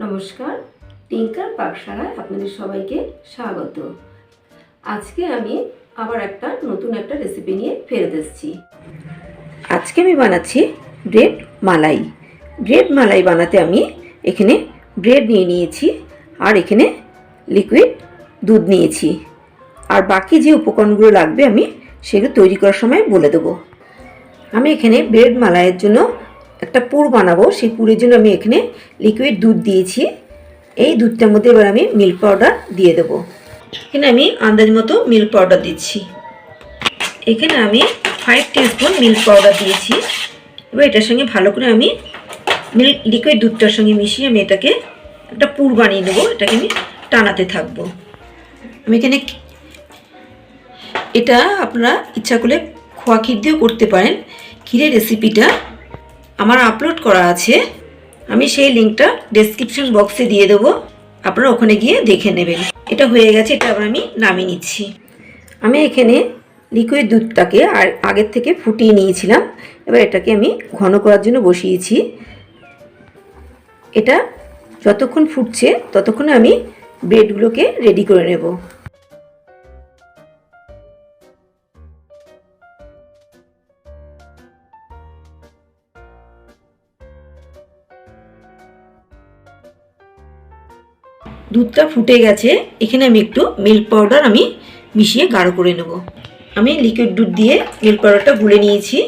নমস্কার, টিঙ্কার পাকশালায় আপনাদের সবাইকে স্বাগত। আজকে আমি আবার নতুন একটা রেসিপি নিয়ে ফেরত এসেছি। আজকে আমি বানাচ্ছি ব্রেড মালাই। ব্রেড মালাই বানাতে আমি এখানে ব্রেড নিয়ে নিয়েছি, আর এখানে লিকুইড দুধ নিয়েছি, আর বাকি যে উপকরণগুলো লাগবে আমি সেগুলো তৈরি করার সময় বলে দেবো। আমি এখানে ব্রেড মালাইয়ের জন্য একটা পুর বানাবো। সেই পুরের জন্য আমি এখানে লিকুইড দুধ দিয়েছি। এই দুধটার মধ্যে এবার আমি মিল্ক পাউডার দিয়ে দেবো। এখানে আমি আন্দাজ মতো মিল্ক পাউডার দিচ্ছি। এখানে আমি 5 টিস্পুন মিল্ক পাউডার দিয়েছি। এবার এটার সঙ্গে ভালো করে আমি লিকুইড দুধটার সঙ্গে মিশিয়ে আমি এটাকে একটা পুর বানিয়ে নেবো। এটাকে আমি টানাতে থাকবো। আমি এখানে এটা আপনারা ইচ্ছা করলে খোয়া ক্ষীর দিয়েও করতে পারেন। ক্ষীরের রেসিপিটা আমার আপলোড করা আছে, আমি সেই লিঙ্কটা ডেসক্রিপশন বক্সে দিয়ে দেবো, আপনারা ওখানে গিয়ে দেখে নেবেন। এটা হয়ে গেছে, এটা আবার আমি নামিয়ে নিচ্ছি। আমি এখানে লিকুইড দুধটাকে আগের থেকে ফুটিয়ে নিয়েছিলাম। এবার এটাকে আমি ঘন করার জন্য বসিয়েছি। এটা যতক্ষণ ফুটছে ততক্ষণে আমি ব্রেডগুলোকে রেডি করে নেব। দুধটা ফুটে গেছে, এখানে আমি একটু মিল্ক পাউডার আমি মিশিয়ে গাঢ় করে নেব। আমি লিকুইড দুধ দিয়ে মিল্ক পাউডারটা গুলে নিয়েছি।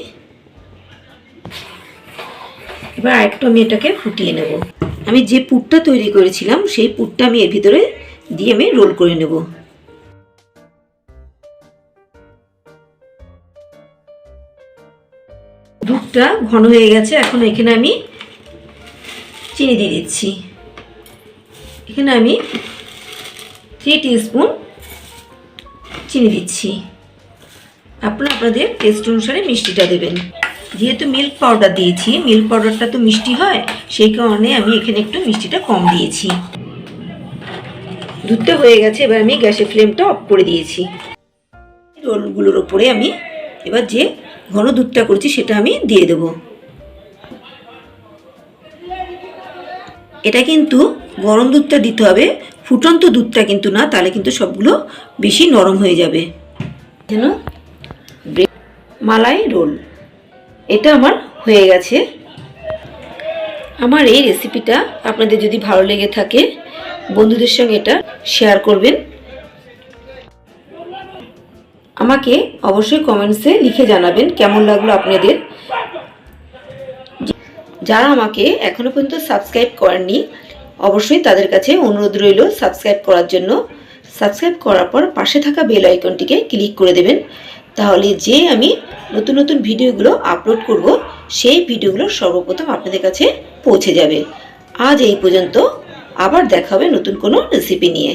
এবার আরেকটু আমি এটাকে ফুটিয়ে নেব। আমি যে পুরটা তৈরি করেছিলাম সেই পুরটা আমি এর ভিতরে দিয়ে আমি রোল করে নেব। দুধটা ঘন হয়ে গেছে, এখন এখানে আমি চিনি দিয়ে দিচ্ছি। এখানে আমি 3 টিস্পুন চিনি দিচ্ছি। আপনারা আপনাদের টেস্ট অনুসারে মিষ্টিটা দেবেন। যেহেতু মিল্ক পাউডার দিয়েছি, মিল্ক পাউডারটা তো মিষ্টি হয়, সেই কারণে আমি এখানে একটু মিষ্টিটা কম দিয়েছি। দুধটা হয়ে গেছে, এবার আমি গ্যাসের ফ্লেমটা অফ করে দিয়েছি। রোলগুলোর ওপরে আমি এবার যে ঘন দুধটা করেছি সেটা আমি দিয়ে দেবো। এটা কিন্তু গরম দুধটা দিতে হবে, ফুটন্ত দুধটা কিন্তু না, তাহলে কিন্তু সবগুলো বেশি নরম হয়ে যাবে। যেন ব্রেড মালাই রোল এটা আমার হয়ে গেছে। আমার এই রেসিপিটা আপনাদের যদি ভালো লেগে থাকে বন্ধুদের সঙ্গে এটা শেয়ার করবেন। আমাকে অবশ্যই কমেন্টসে লিখে জানাবেন কেমন লাগলো আপনাদের। যারা আমাকে এখনো পর্যন্ত সাবস্ক্রাইব করেননি অবশ্যই তাদের কাছে অনুরোধ রইল সাবস্ক্রাইব করার জন্য। সাবস্ক্রাইব করার পর পাশে থাকা বেল আইকনটিকে ক্লিক করে দেবেন, তাহলে যে আমি নতুন নতুন ভিডিওগুলো আপলোড করব সেই ভিডিওগুলো সর্বপ্রথম আপনাদের কাছে পৌঁছে যাবে। আজ এই পর্যন্ত, আবার দেখা হবে নতুন কোনো রেসিপি নিয়ে।